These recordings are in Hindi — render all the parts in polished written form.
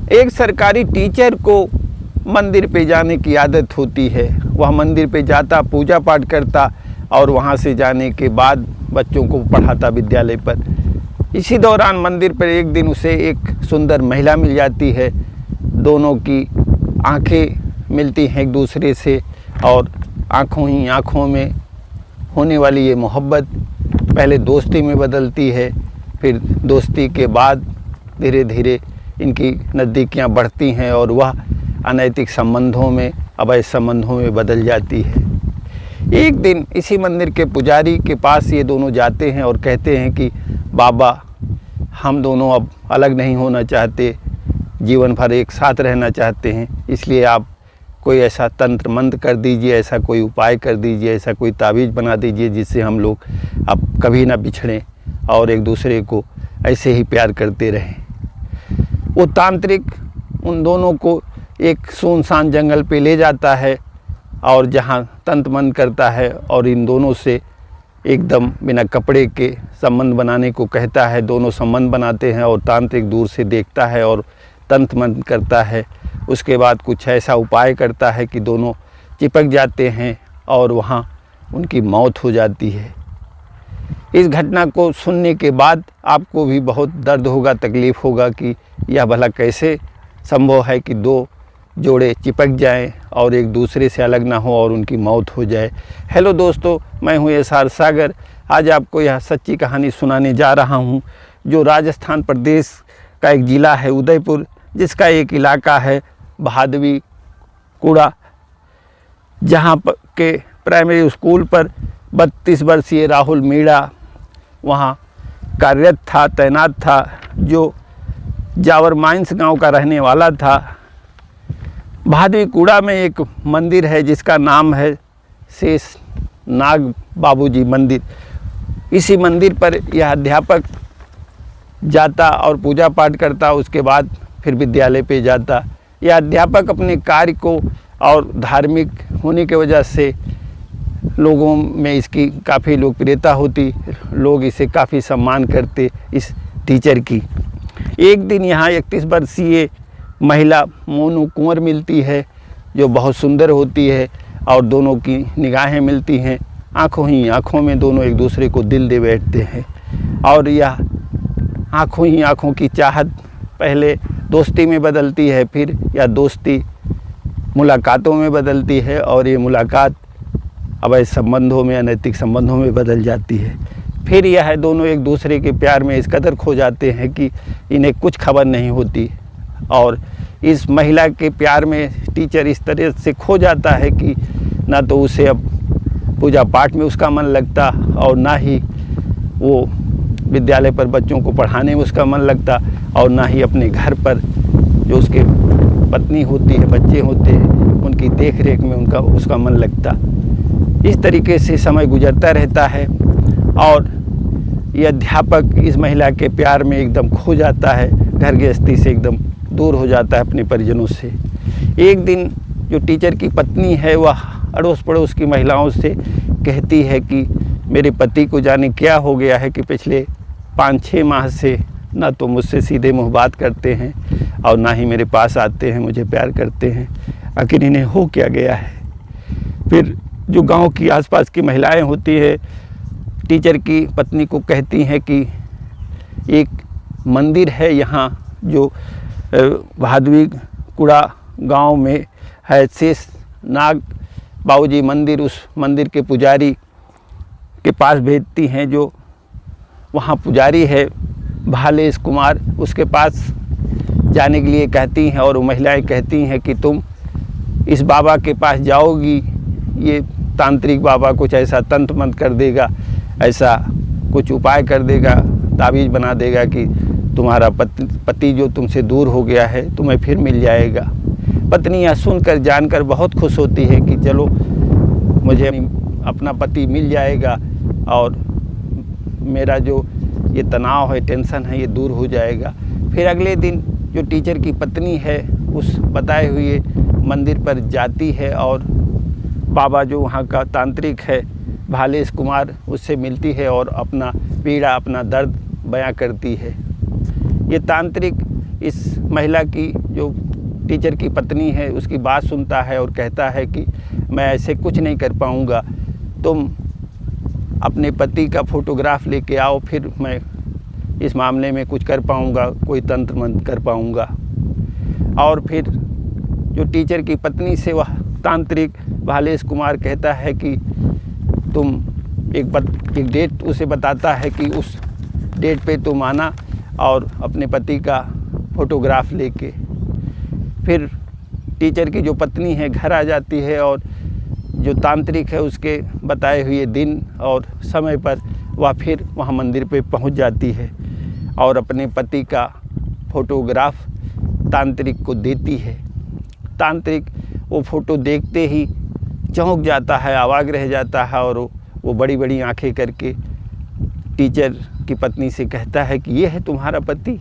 एक सरकारी टीचर को मंदिर पे जाने की आदत होती है। वह मंदिर पे जाता, पूजा पाठ करता और वहाँ से जाने के बाद बच्चों को पढ़ाता विद्यालय पर। इसी दौरान मंदिर पर एक दिन उसे एक सुंदर महिला मिल जाती है। दोनों की आंखें मिलती हैं एक दूसरे से और आँखों ही आँखों में होने वाली ये मोहब्बत पहले दोस्ती में बदलती है। फिर दोस्ती के बाद धीरे धीरे इनकी नज़दीकियाँ बढ़ती हैं और वह अनैतिक संबंधों में, अवैध संबंधों में बदल जाती है। एक दिन इसी मंदिर के पुजारी के पास ये दोनों जाते हैं और कहते हैं कि बाबा, हम दोनों अब अलग नहीं होना चाहते, जीवन भर एक साथ रहना चाहते हैं, इसलिए आप कोई ऐसा तंत्र मंत्र कर दीजिए, ऐसा कोई उपाय कर दीजिए, ऐसा कोई तावीज़ बना दीजिए जिससे हम लोग अब कभी ना बिछड़ें और एक दूसरे को ऐसे ही प्यार करते रहें। वो तांत्रिक उन दोनों को एक सुनसान जंगल पे ले जाता है और जहाँ तंत्र मंत्र करता है और इन दोनों से एकदम बिना कपड़े के संबंध बनाने को कहता है। दोनों संबंध बनाते हैं और तांत्रिक दूर से देखता है और तंत्र मंत्र करता है। उसके बाद कुछ ऐसा उपाय करता है कि दोनों चिपक जाते हैं और वहाँ उनकी मौत हो जाती है। इस घटना को सुनने के बाद आपको भी बहुत दर्द होगा, तकलीफ़ होगा कि यह भला कैसे संभव है कि दो जोड़े चिपक जाएं और एक दूसरे से अलग ना हो और उनकी मौत हो जाए। हेलो दोस्तों, मैं हूं एसआर सागर। आज आपको यह सच्ची कहानी सुनाने जा रहा हूं जो राजस्थान प्रदेश का एक ज़िला है उदयपुर, जिसका एक इलाका है भादवी कूड़ा, जहां के प्राइमरी स्कूल पर 32 वर्षीय राहुल मीणा वहाँ कार्यरत था, तैनात था, जो जावर माइंस गांव का रहने वाला था। भादवी कूड़ा में एक मंदिर है जिसका नाम है शेष नाग बाबूजी मंदिर। इसी मंदिर पर यह अध्यापक जाता और पूजा पाठ करता, उसके बाद फिर विद्यालय पे जाता। यह अध्यापक अपने कार्य को और धार्मिक होने की वजह से लोगों में इसकी काफ़ी लोकप्रियता होती, लोग इसे काफ़ी सम्मान करते इस टीचर की। एक दिन यहाँ 31 वर्षीय महिला मोनू कुंवर मिलती है जो बहुत सुंदर होती है और दोनों की निगाहें मिलती हैं। आँखों ही आँखों में दोनों एक दूसरे को दिल दे बैठते हैं और यह आँखों ही आँखों की चाहत पहले दोस्ती में बदलती है, फिर यह दोस्ती मुलाकातों में बदलती है और ये मुलाकात अवैध संबंधों में, अनैतिक संबंधों में बदल जाती है। फिर यह दोनों एक दूसरे के प्यार में इस कदर खो जाते हैं कि इन्हें कुछ खबर नहीं होती और इस महिला के प्यार में टीचर इस तरह से खो जाता है कि ना तो उसे अब पूजा पाठ में उसका मन लगता और ना ही वो विद्यालय पर बच्चों को पढ़ाने में उसका मन लगता और ना ही अपने घर पर जो उसके पत्नी होती है, बच्चे होते हैं, उनकी देख रेख में उसका मन लगता। इस तरीके से समय गुजरता रहता है और यह अध्यापक इस महिला के प्यार में एकदम खो जाता है, घर गृहस्थी से एकदम दूर हो जाता है अपने परिजनों से। एक दिन जो टीचर की पत्नी है वह अड़ोस पड़ोस की महिलाओं से कहती है कि मेरे पति को जाने क्या हो गया है कि पिछले 5-6 माह से ना तो मुझसे सीधे मुँह बात करते हैं और ना ही मेरे पास आते हैं, मुझे प्यार करते हैं, आखिर इन्हें हो क्या गया है। फिर जो गांव की आसपास की महिलाएं होती है टीचर की पत्नी को कहती हैं कि एक मंदिर है यहाँ जो भादवी कूड़ा गांव में है, शेष नाग बाबूजी मंदिर। उस मंदिर के पुजारी के पास भेजती हैं, जो वहाँ पुजारी है भालेश कुमार, उसके पास जाने के लिए कहती हैं और वो महिलाएं कहती हैं कि तुम इस बाबा के पास जाओगी, ये तांत्रिक बाबा कुछ ऐसा तंत्र मंत्र कर देगा, ऐसा कुछ उपाय कर देगा, तावीज़ बना देगा कि तुम्हारा पति जो तुमसे दूर हो गया है तुम्हें फिर मिल जाएगा। पत्नी यह सुनकर जानकर बहुत खुश होती है कि चलो मुझे अपना पति मिल जाएगा और मेरा जो ये तनाव है, टेंशन है, ये दूर हो जाएगा। फिर अगले दिन जो टीचर की पत्नी है उस बताए हुए मंदिर पर जाती है और बाबा जो वहाँ का तांत्रिक है भालेश कुमार, उससे मिलती है और अपना पीड़ा, अपना दर्द बयां करती है। ये तांत्रिक इस महिला की जो टीचर की पत्नी है उसकी बात सुनता है और कहता है कि मैं ऐसे कुछ नहीं कर पाऊँगा, तुम अपने पति का फ़ोटोग्राफ लेके आओ, फिर मैं इस मामले में कुछ कर पाऊँगा, कोई तंत्र मंत्र कर पाऊँगा। और फिर जो टीचर की पत्नी से वह तांत्रिक भालेश कुमार कहता है कि तुम एक डेट उसे बताता है कि उस डेट पे तुम आना और अपने पति का फ़ोटोग्राफ लेके। फिर टीचर की जो पत्नी है घर आ जाती है और जो तांत्रिक है उसके बताए हुए दिन और समय पर वह फिर वहाँ मंदिर पे पहुँच जाती है और अपने पति का फ़ोटोग्राफ तांत्रिक को देती है। तांत्रिक वो फ़ोटो देखते ही चौंक जाता है, अवाक रह जाता है और वो बड़ी बड़ी आंखें करके टीचर की पत्नी से कहता है कि ये है तुम्हारा पति?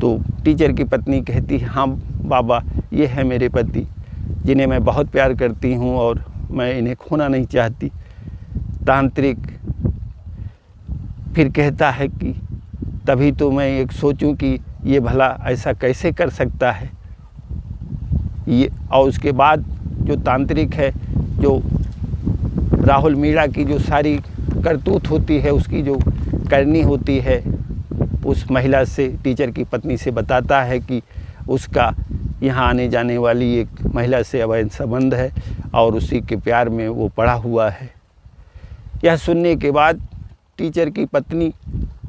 तो टीचर की पत्नी कहती है, हाँ बाबा, ये है मेरे पति, जिन्हें मैं बहुत प्यार करती हूँ और मैं इन्हें खोना नहीं चाहती। तांत्रिक फिर कहता है कि तभी तो मैं एक सोचूं कि ये भला ऐसा कैसे कर सकता है ये। और उसके बाद जो तांत्रिक है, जो राहुल मीणा की जो सारी करतूत होती है, उसकी जो करनी होती है, उस महिला से, टीचर की पत्नी से बताता है कि उसका यहाँ आने जाने वाली एक महिला से अवैध संबंध है और उसी के प्यार में वो पड़ा हुआ है। यह सुनने के बाद टीचर की पत्नी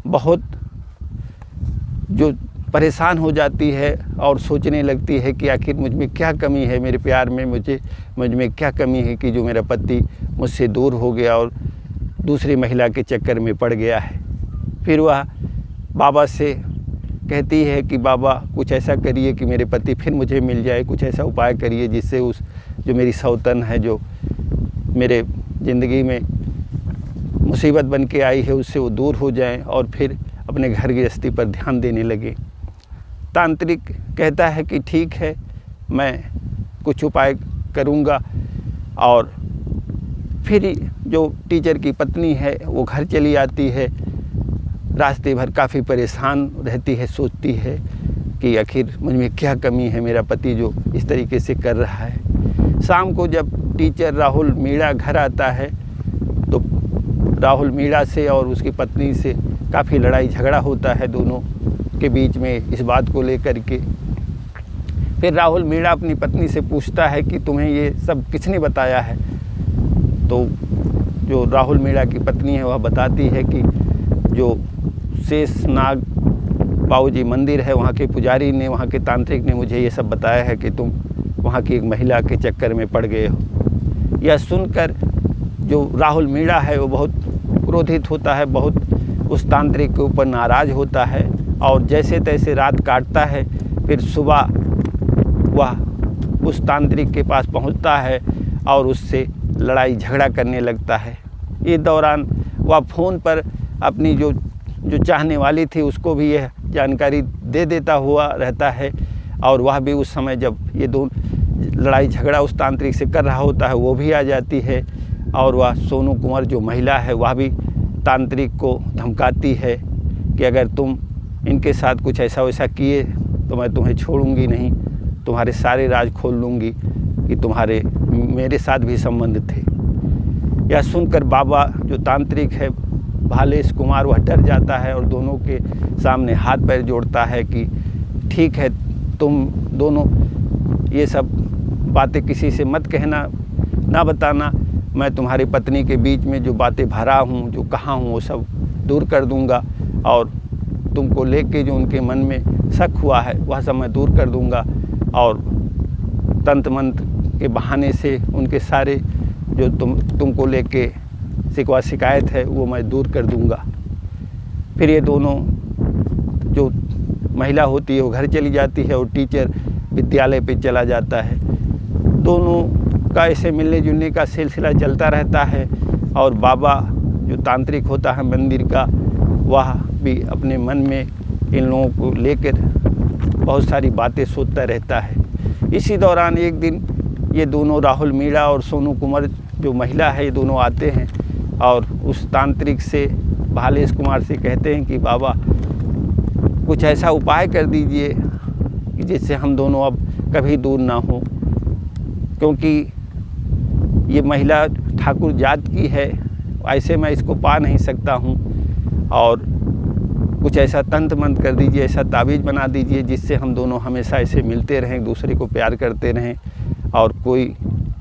बहुत जो परेशान हो जाती है और सोचने लगती है कि आखिर मुझ में क्या कमी है, मेरे प्यार में मुझ में क्या कमी है कि जो मेरा पति मुझसे दूर हो गया और दूसरी महिला के चक्कर में पड़ गया है। फिर वह बाबा से कहती है कि बाबा कुछ ऐसा करिए कि मेरे पति फिर मुझे मिल जाए, कुछ ऐसा उपाय करिए जिससे उस जो मेरी सौतन है, जो मेरे ज़िंदगी में मुसीबत बन के आई है, उससे वो दूर हो जाएं और फिर अपने घर गृहस्थी पर ध्यान देने लगे। तांत्रिक कहता है कि ठीक है, मैं कुछ उपाय करूँगा। और फिर जो टीचर की पत्नी है वो घर चली आती है। रास्ते भर काफ़ी परेशान रहती है, सोचती है कि आखिर मुझ में क्या कमी है, मेरा पति जो इस तरीके से कर रहा है। शाम को जब टीचर राहुल मीणा घर आता है तो राहुल मीणा से और उसकी पत्नी से काफ़ी लड़ाई झगड़ा होता है दोनों के बीच में इस बात को लेकर के। फिर राहुल मीणा अपनी पत्नी से पूछता है कि तुम्हें ये सब किसने बताया है? तो जो राहुल मीणा की पत्नी है वह बताती है कि जो शेषनाग बाबूजी मंदिर है, वहाँ के पुजारी ने, वहाँ के तांत्रिक ने मुझे ये सब बताया है कि तुम वहाँ की एक महिला के चक्कर में पड़ गए हो। यह सुनकर जो राहुल मीणा है वो बहुत क्रोधित होता है, बहुत उस तांत्रिक के ऊपर नाराज़ होता है और जैसे तैसे रात काटता है। फिर सुबह वह उस तांत्रिक के पास पहुंचता है और उससे लड़ाई झगड़ा करने लगता है। इस दौरान वह फ़ोन पर अपनी जो चाहने वाली थी उसको भी यह जानकारी दे देता हुआ रहता है और वह भी उस समय जब ये दोनों लड़ाई झगड़ा उस तांत्रिक से कर रहा होता है वो भी आ जाती है और वह सोनू कुंवर जो महिला है वह भी तांत्रिक को धमकाती है कि अगर तुम इनके साथ कुछ ऐसा वैसा किए तो मैं तुम्हें छोड़ूंगी नहीं, तुम्हारे सारे राज खोल लूँगी कि तुम्हारे मेरे साथ भी संबंध थे। यह सुनकर बाबा जो तांत्रिक है भालेश कुमार वह डर जाता है और दोनों के सामने हाथ पैर जोड़ता है कि ठीक है, तुम दोनों ये सब बातें किसी से मत कहना, ना बताना, मैं तुम्हारी पत्नी के बीच में जो बातें भरा हूँ, जो कहा हूँ, वो सब दूर कर दूँगा और तुमको लेके जो उनके मन में शक हुआ है वह सब मैं दूर कर दूँगा और तंत्र मंत्र के बहाने से उनके सारे जो तुमको लेके शिकवा शिकायत है वो मैं दूर कर दूँगा। फिर ये दोनों जो महिला होती है वो घर चली जाती है और टीचर विद्यालय पे चला जाता है। दोनों का ऐसे मिलने जुलने का सिलसिला चलता रहता है और बाबा जो तांत्रिक होता है मंदिर का वह भी अपने मन में इन लोगों को लेकर बहुत सारी बातें सोचता रहता है। इसी दौरान एक दिन ये दोनों राहुल मीणा और सोनू कुंवर जो महिला है ये दोनों आते हैं और उस तांत्रिक से भालेश कुमार से कहते हैं कि बाबा कुछ ऐसा उपाय कर दीजिए कि जिससे हम दोनों अब कभी दूर ना हों, क्योंकि ये महिला ठाकुर जात की है, ऐसे मैं इसको पा नहीं सकता हूँ। और कुछ ऐसा तंत्र मंत्र कर दीजिए, ऐसा ताबीज़ बना दीजिए जिससे हम दोनों हमेशा ऐसे मिलते रहें, एक दूसरे को प्यार करते रहें और कोई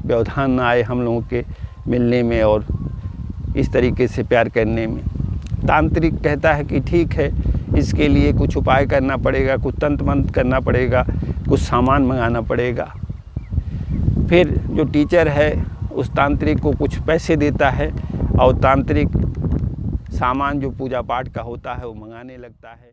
व्यवधान ना आए हम लोगों के मिलने में और इस तरीके से प्यार करने में। तांत्रिक कहता है कि ठीक है, इसके लिए कुछ उपाय करना पड़ेगा, कुछ तंत्र मंत्र करना पड़ेगा, कुछ सामान मंगाना पड़ेगा। फिर जो टीचर है उस तांत्रिक को कुछ पैसे देता है और तांत्रिक सामान जो पूजा पाठ का होता है वो मंगाने लगता है।